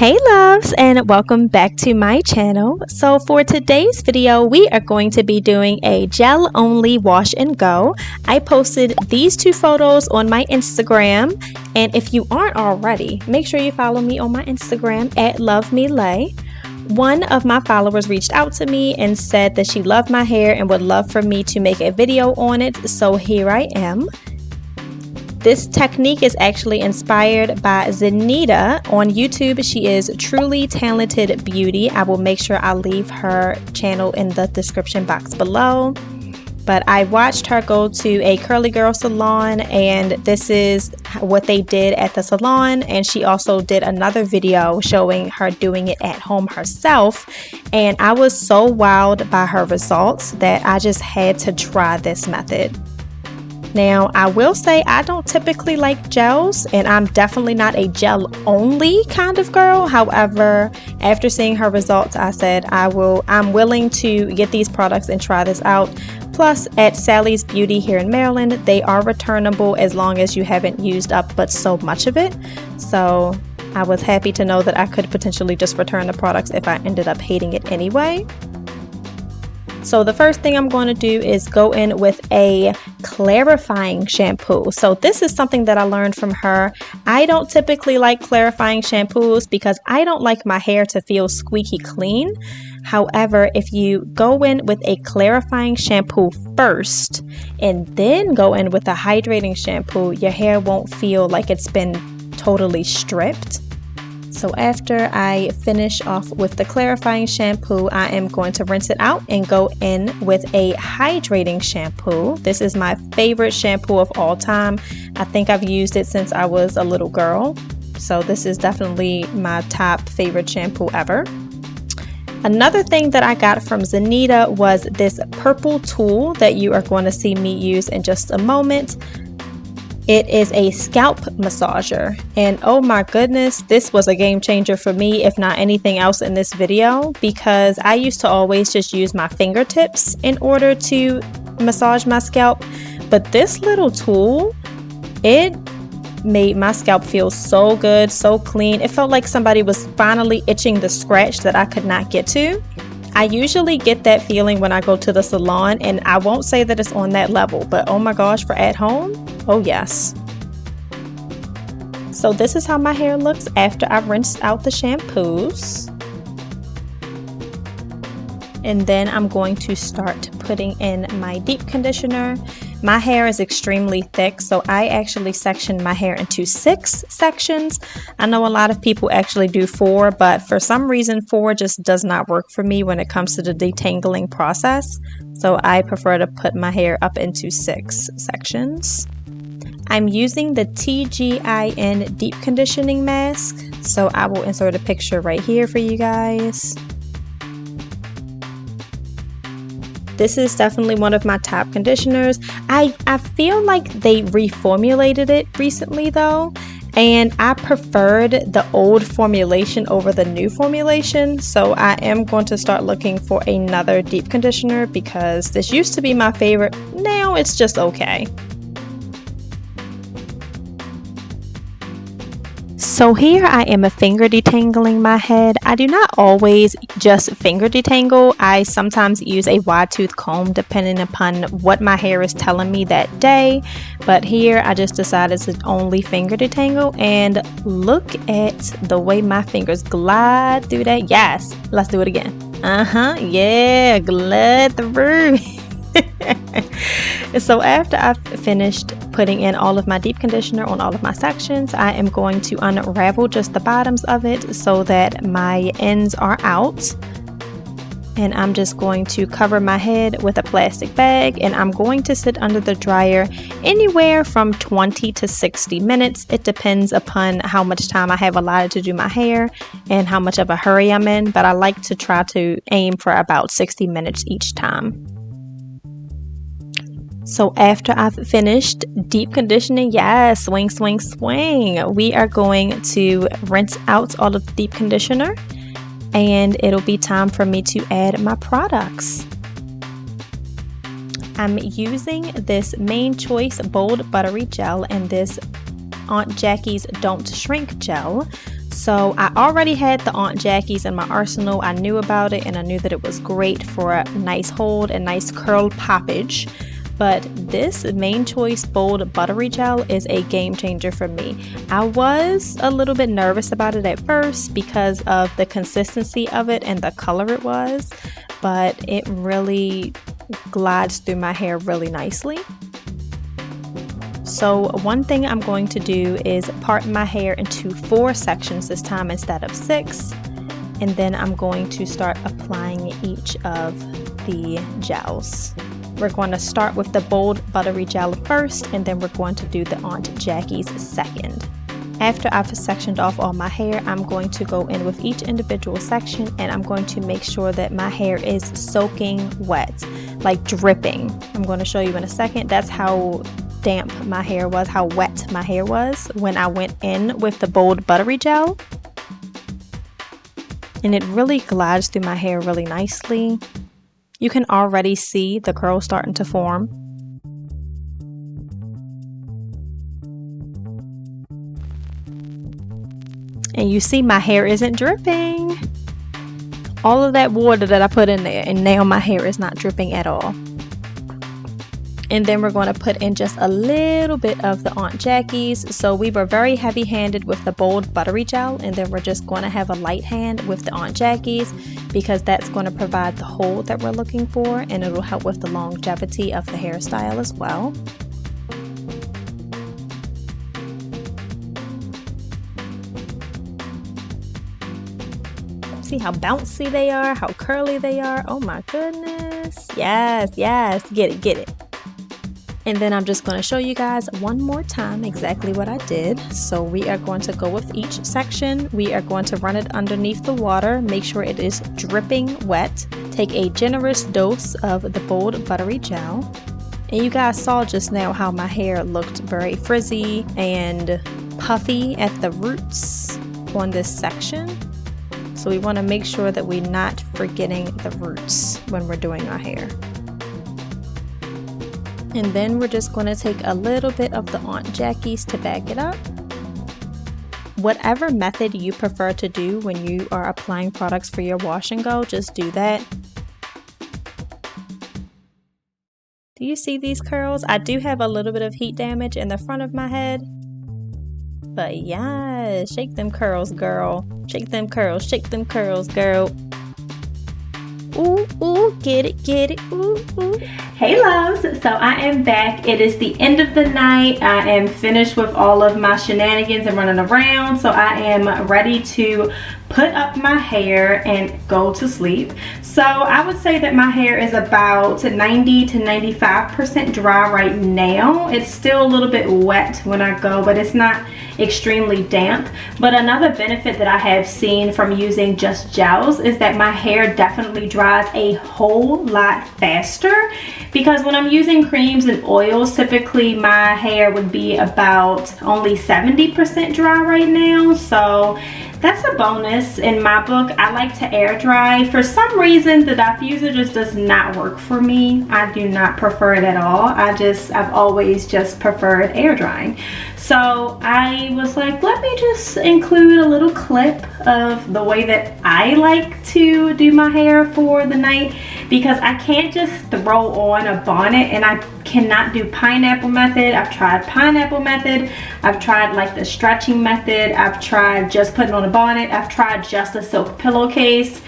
Hey loves, and welcome back to my channel. So for today's video, we are going to be doing a gel only wash and go. I posted these two photos on my Instagram, and if you aren't already, make sure you follow me on my Instagram at LoveMeLay. One of my followers reached out to me and said that she loved my hair and would love for me to make a video on it, so here I am. This technique is actually inspired by Zenita on YouTube. She is Truly Talented Beauty. I will make sure I leave her channel in the description box below. But I watched her go to a curly girl salon, and this is what they did at the salon. And she also did another video showing her doing it at home herself. And I was so wowed by her results that I just had to try this method. Now, I will say I don't typically like gels, and I'm definitely not a gel only kind of girl. However, after seeing her results, I said I'm willing to get these products and try this out. Plus, at Sally's Beauty here in Maryland, they are returnable as long as you haven't used up but so much of it. So I was happy to know that I could potentially just return the products if I ended up hating it anyway. So the first thing I'm going to do is go in with a clarifying shampoo. So this is something that I learned from her. I don't typically like clarifying shampoos because I don't like my hair to feel squeaky clean. However, if you go in with a clarifying shampoo first and then go in with a hydrating shampoo, your hair won't feel like it's been totally stripped. So after I finish off with the clarifying shampoo, I am going to rinse it out and go in with a hydrating shampoo. This is my favorite shampoo of all time. I think I've used it since I was a little girl. So this is definitely my top favorite shampoo ever. Another thing that I got from Zenita was this purple tool that you are going to see me use in just a moment. It is a scalp massager, and oh my goodness, this was a game changer for me, if not anything else in this video, because I used to always just use my fingertips in order to massage my scalp, but this little tool, it made my scalp feel so good, so clean. It felt like somebody was finally itching the scratch that I could not get to. I usually get that feeling when I go to the salon, and I won't say that it's on that level, but oh my gosh, for at home, oh yes. So this is how my hair looks after I've rinsed out the shampoos. And then I'm going to start putting in my deep conditioner. My hair is extremely thick, so I actually section my hair into 6 sections. I know a lot of people actually do 4, but for some reason 4 just does not work for me when it comes to the detangling process. So I prefer to put my hair up into 6 sections. I'm using the Tgin deep conditioning mask, so I will insert a picture right here for you guys. This is definitely one of my top conditioners. I feel like they reformulated it recently though, and I preferred the old formulation over the new formulation. So I am going to start looking for another deep conditioner because this used to be my favorite. Now it's just okay. So here I am finger detangling my head. I do not always just finger detangle. I sometimes use a wide tooth comb depending upon what my hair is telling me that day. But here I just decided to only finger detangle, and look at the way my fingers glide through that. Yes, let's do it again. Yeah, glide through. So after I've finished putting in all of my deep conditioner on all of my sections, I am going to unravel just the bottoms of it so that my ends are out. And I'm just going to cover my head with a plastic bag, and I'm going to sit under the dryer anywhere from 20 to 60 minutes. It depends upon how much time I have allotted to do my hair and how much of a hurry I'm in, but I like to try to aim for about 60 minutes each time. So after I've finished deep conditioning, yes, swing, swing, swing, we are going to rinse out all of the deep conditioner, and it'll be time for me to add my products. I'm using this Main Choice Bold Buttery Gel and this Aunt Jackie's Don't Shrink Gel. So I already had the Aunt Jackie's in my arsenal. I knew about it and I knew that it was great for a nice hold and nice curl poppage. But this Main Choice Bold Buttery Gel is a game changer for me. I was a little bit nervous about it at first because of the consistency of it and the color it was, but it really glides through my hair really nicely. So one thing I'm going to do is part my hair into 4 sections this time instead of 6. And then I'm going to start applying each of the gels. We're going to start with the Bold Buttery Gel first, and then we're going to do the Aunt Jackie's second. After I've sectioned off all my hair, I'm going to go in with each individual section and I'm going to make sure that my hair is soaking wet, like dripping. I'm going to show you in a second. That's how damp my hair was, how wet my hair was when I went in with the Bold Buttery Gel. And it really glides through my hair really nicely. You can already see the curls starting to form. And you see my hair isn't dripping. All of that water that I put in there, and now my hair is not dripping at all. And then we're going to put in just a little bit of the Aunt Jackie's. So we were very heavy handed with the Bold Buttery Gel, and then we're just going to have a light hand with the Aunt Jackie's because that's going to provide the hold that we're looking for, and it'll help with the longevity of the hairstyle as well. See how bouncy they are, how curly they are. Oh my goodness. Yes, yes, get it, get it. And then I'm just going to show you guys one more time exactly what I did. So we are going to go with each section. We are going to run it underneath the water. Make sure it is dripping wet. Take a generous dose of the Bold Buttery Gel. And you guys saw just now how my hair looked very frizzy and puffy at the roots on this section. So we want to make sure that we're not forgetting the roots when we're doing our hair. And then we're just going to take a little bit of the Aunt Jackie's to back it up. Whatever method you prefer to do when you are applying products for your wash and go, just do that. Do you see these curls? I do have a little bit of heat damage in the front of my head. But yeah, shake them curls, girl. Shake them curls, girl. Ooh, ooh, get it, ooh, ooh. Hey loves, so I am back. It is the end of the night. I am finished with all of my shenanigans and running around, so I am ready to put up my hair and go to sleep. So I would say that my hair is about 90 to 95% dry right now. It's still a little bit wet when I go, but it's not extremely damp. But another benefit that I have seen from using just gels is that my hair definitely dries a whole lot faster, because when I'm using creams and oils, typically my hair would be about only 70% dry right now. So that's a bonus in my book. I like to air dry. For some reason, the diffuser just does not work for me. I do not prefer it at all. I've always just preferred air drying. So I was like, let me just include a little clip of the way that I like to do my hair for the night, because I can't just throw on a bonnet, and I cannot do pineapple method. I've tried pineapple method. I've tried like the stretching method. I've tried just putting on a bonnet. I've tried just a silk pillowcase,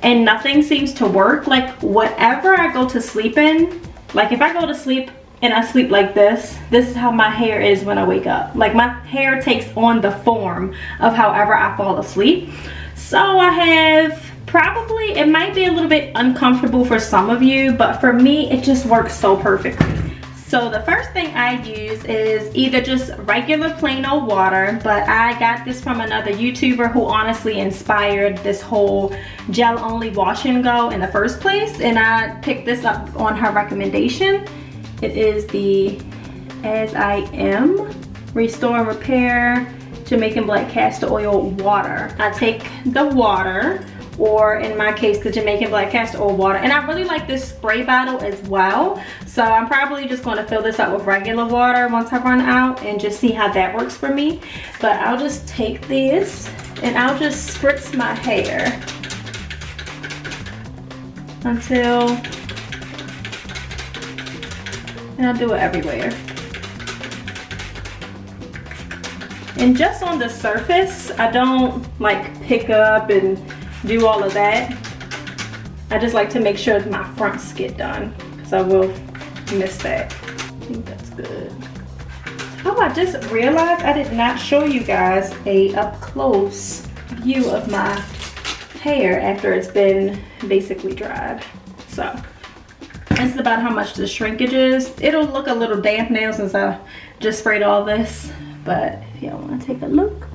and nothing seems to work. Like whatever I go to sleep in, like if I go to sleep and I sleep like this is how my hair is when I wake up. Like my hair takes on the form of however I fall asleep. So I have probably, it might be a little bit uncomfortable for some of you, but for me it just works so perfectly. So the first thing I use is either just regular plain old water, but I got this from another YouTuber who honestly inspired this whole gel only wash and go in the first place, and I picked this up on her recommendation. It is the As I Am Restore and Repair Jamaican Black Castor Oil Water. I take the water, or in my case the Jamaican Black Castor Oil water, and I really like this spray bottle as well, so I'm probably just going to fill this up with regular water once I run out and just see how that works for me. But I'll just take this And I'll just spritz my hair until, and I'll do it everywhere. And just on the surface, I don't like pick up and do all of that. I just like to make sure that my fronts get done, because I will miss that. I think that's good. Oh, I just realized I did not show you guys a up close view of my hair after it's been basically dried. So it's about how much the shrinkage is. It'll look a little damp now since I just sprayed all this, but if y'all want to take a look,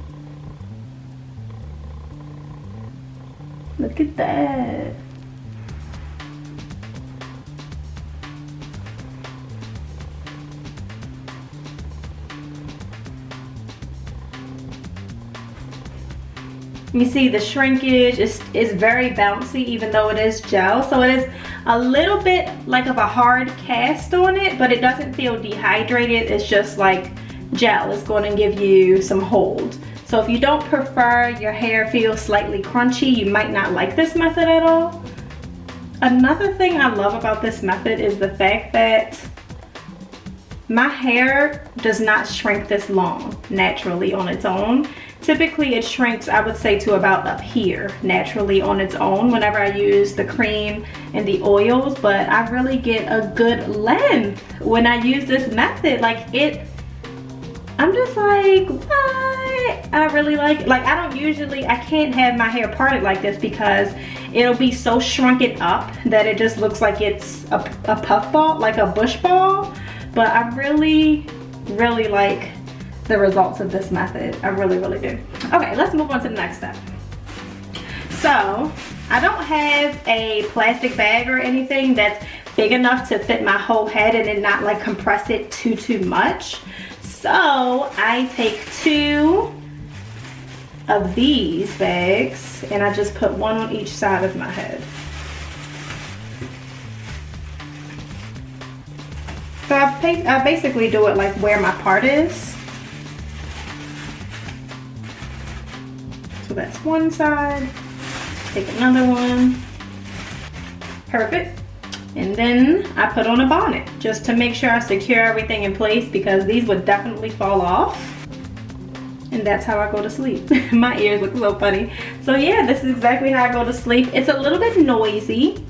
look at that. You see the shrinkage is very bouncy, even though it is gel. So it is a little bit like of a hard cast on it, but it doesn't feel dehydrated. It's just like gel. It's going to give you some hold. So if you don't prefer your hair feel slightly crunchy, you might not like this method at all. Another thing I love about this method is the fact that my hair does not shrink this long naturally on its own. Typically it shrinks, I would say, to about up here naturally on its own whenever I use the cream and the oils, but I really get a good length when I use this method. Like it, I'm just like, what? I really like it. Like I can't have my hair parted like this because it'll be so shrunken up that it just looks like it's a puff ball, like a bush ball. But I really like the results of this method. I really do. Okay, let's move on to the next step. So I don't have a plastic bag or anything that's big enough to fit my whole head and then not like compress it too much. So I take 2 of these bags and I just put one on each side of my head. So I basically do it like where my part is. So that's one side. Take another one. Perfect. And then I put on a bonnet just to make sure I secure everything in place, because these would definitely fall off. And that's how I go to sleep. My ears look so funny. So yeah, this is exactly how I go to sleep. It's a little bit noisy,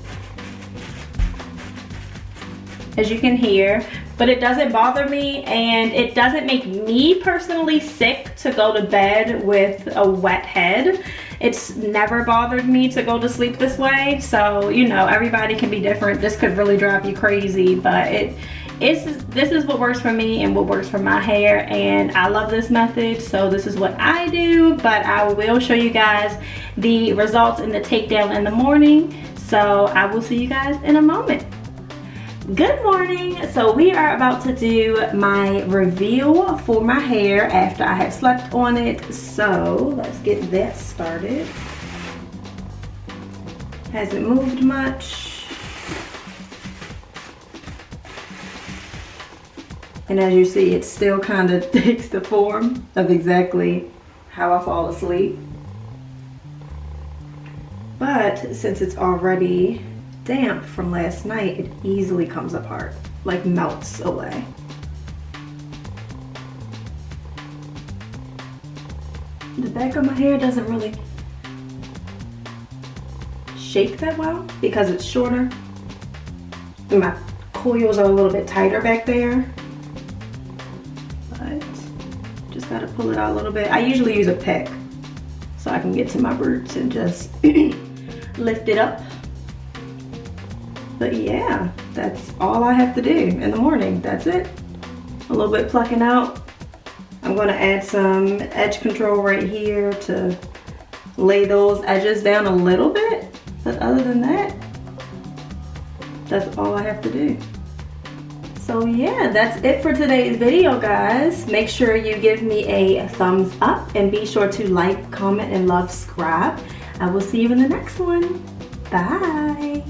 as you can hear, but it doesn't bother me, and it doesn't make me personally sick to go to bed with a wet head. It's never bothered me to go to sleep this way. So, you know, everybody can be different. This could really drive you crazy, but this is what works for me and what works for my hair, and I love this method, so this is what I do. But I will show you guys the results in the takedown in the morning, so I will see you guys in a moment. Good morning. So we are about to do my review for my hair after I have slept on it. So let's get that started. Hasn't moved much. And as you see, it still kind of takes the form of exactly how I fall asleep. But since it's already damp from last night, it easily comes apart, like melts away. The back of my hair doesn't really shake that well because it's shorter. And my coils are a little bit tighter back there. But just gotta pull it out a little bit. I usually use a pick so I can get to my roots and just lift it up. But yeah, that's all I have to do in the morning. That's it. A little bit plucking out. I'm gonna add some edge control right here to lay those edges down a little bit. But other than that, that's all I have to do. So yeah, that's it for today's video, guys. Make sure you give me a thumbs up and be sure to like, comment, and Lovescribe. I will see you in the next one. Bye.